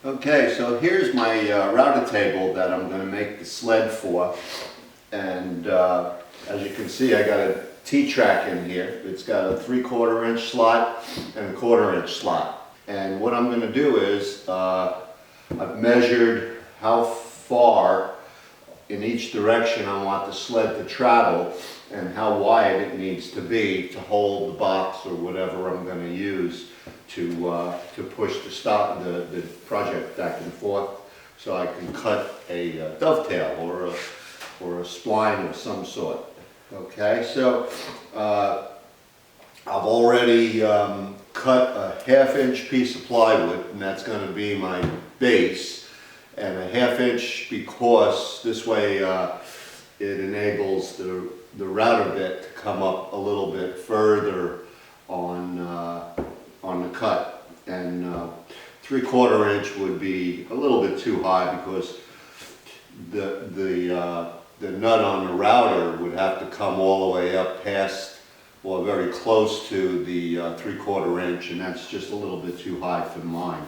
Okay, so here's my router table that I'm going to make the sled for, and as you can see, I got a T-track in here. It's got a 3/4 inch slot and a 1/4 inch slot. And what I'm going to do is I've measured how far in each direction I want the sled to travel and how wide it needs to be to hold the box or whatever I'm going to use to push the project back and forth, so I can cut a dovetail or a spline of some sort. Okay, so I've already cut a 1/2 inch piece of plywood, and that's going to be my base, and a 1/2 inch because this way it enables the router bit to come up a little bit further on the cut, and 3/4 inch would be a little bit too high because the nut on the router would have to come all the way up past, well, very close to the 3/4 inch, and that's just a little bit too high for mine.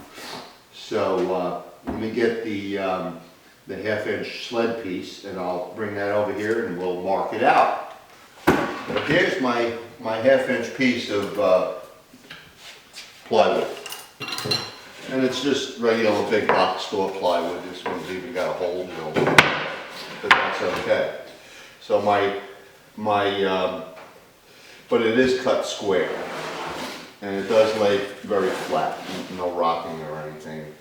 So let me get the 1/2 inch sled piece, and I'll bring that over here and we'll mark it out. But here's my 1/2 inch piece of plywood, and it's just regular big box store plywood. This one's even got a hole drilled in it, but that's okay. So but it is cut square, and it does lay very flat, no rocking or anything.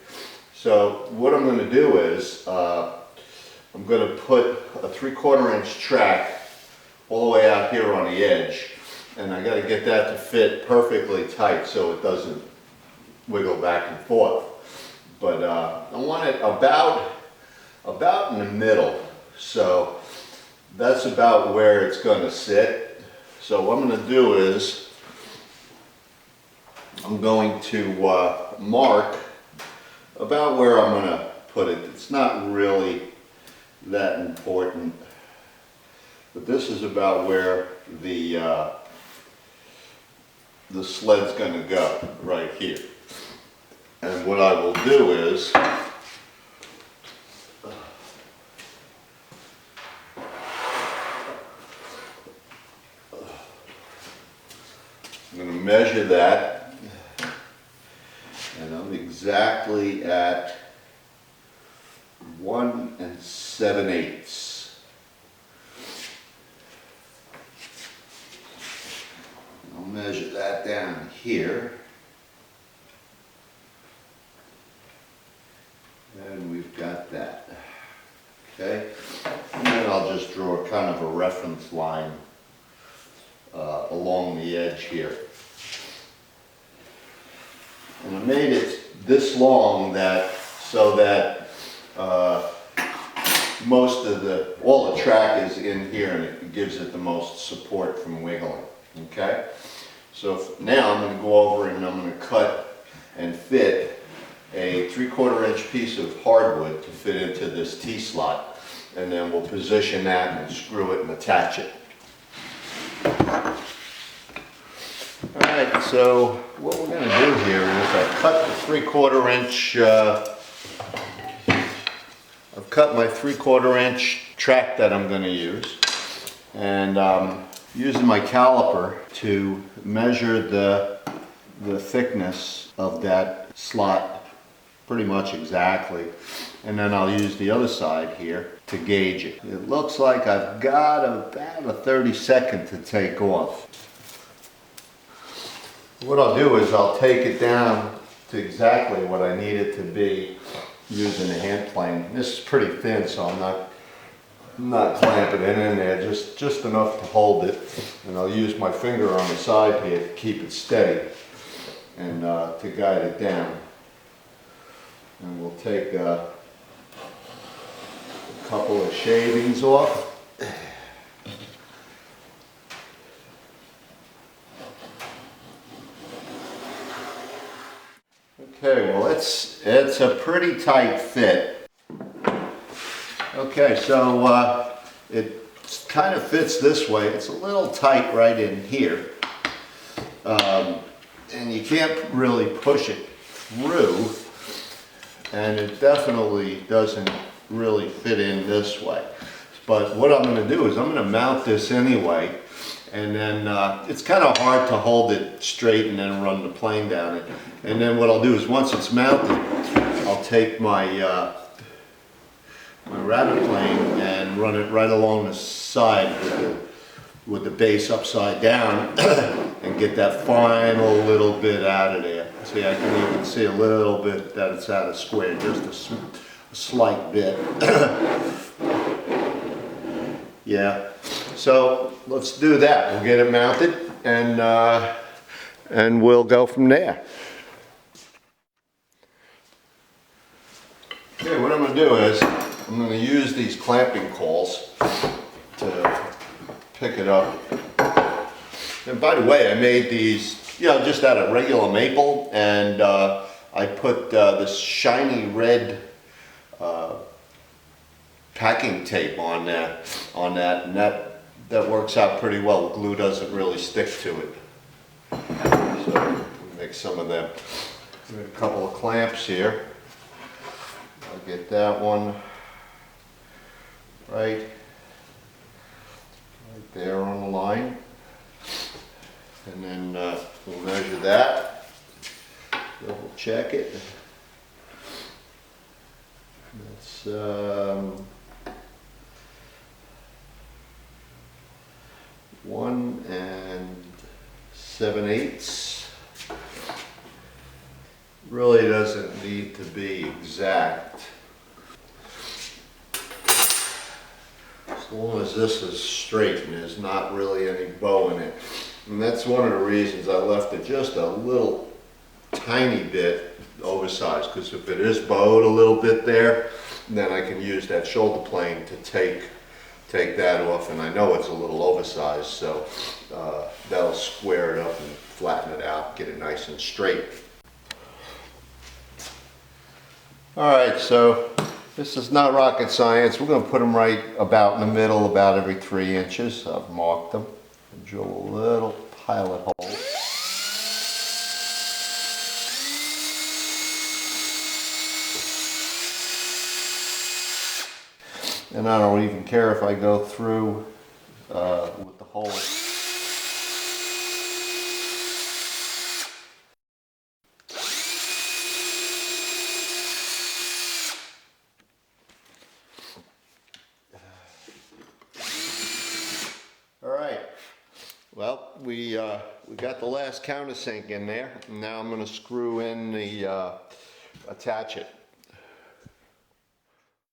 So what I'm going to do is I'm going to put a 3/4 inch track all the way out here on the edge, and I got to get that to fit perfectly tight so it doesn't wiggle back and forth. But I want it about in the middle, so that's about where it's going to sit. So what I'm going to do is I'm going to mark about where I'm going to put it. It's not really that important, but this is about where the sled's going to go, right here. And what I will do is I'm going to measure that, and I'm exactly at 1 7/8. I'll measure that down here, and we've got that. Okay, and then I'll just draw kind of a reference line along the edge here. And I made it this long so that all the track is in here, and it gives it the most support from wiggling. Okay, so now I'm going to go over and I'm going to cut and fit a 3/4 inch piece of hardwood to fit into this T-slot, and then we'll position that and screw it and attach it. Alright, so what we're going to do here is I've cut the 3/4 inch, I've cut my 3/4 inch track that I'm going to use, and using my caliper to measure the thickness of that slot pretty much exactly, and then I'll use the other side here to gauge it. It looks like I've got about a 32nd to take off. What I'll do is I'll take it down to exactly what I need it to be using a hand plane. This is pretty thin, so I'm not clamping it in there, just enough to hold it. And I'll use my finger on the side here to keep it steady and to guide it down. And we'll take a couple of shavings off. Okay, well it's a pretty tight fit. Okay, so it kind of fits this way. It's a little tight right in here, and you can't really push it through. and it definitely doesn't really fit in this way. But what I'm going to do is I'm going to mount this anyway, and then it's kind of hard to hold it straight and then run the plane down it. And then what I'll do is once it's mounted, I'll take my my rabbit plane and run it right along the side with the base upside down and get that final little bit out of there. See, I can even see a little bit that it's out of square, just a slight bit. Yeah, so let's do that. We'll get it mounted and we'll go from there. Okay, what I'm going to do is I'm going to use these clamping coils to pick it up. And by the way, I made these, just out of regular maple, and I put this shiny red packing tape on that, and that works out pretty well. The glue doesn't really stick to it. So we'll make some of them. We have a couple of clamps here. I'll get that one right there on the line, and then we'll measure that, double check it. That's 1 7/8. Really doesn't need to be exact. As long as this is straight and there's not really any bow in it. And that's one of the reasons I left it just a little tiny bit oversized, because if it is bowed a little bit there, then I can use that shoulder plane to take that off, and I know it's a little oversized, so that'll square it up and flatten it out, get it nice and straight. Alright, so this is not rocket science. We're going to put them right about in the middle, about every 3 inches. I've marked them and drill a little pilot hole. And I don't even care if I go through with the hole. All right. Well, we got the last countersink in there. Now I'm going to screw in the attach it.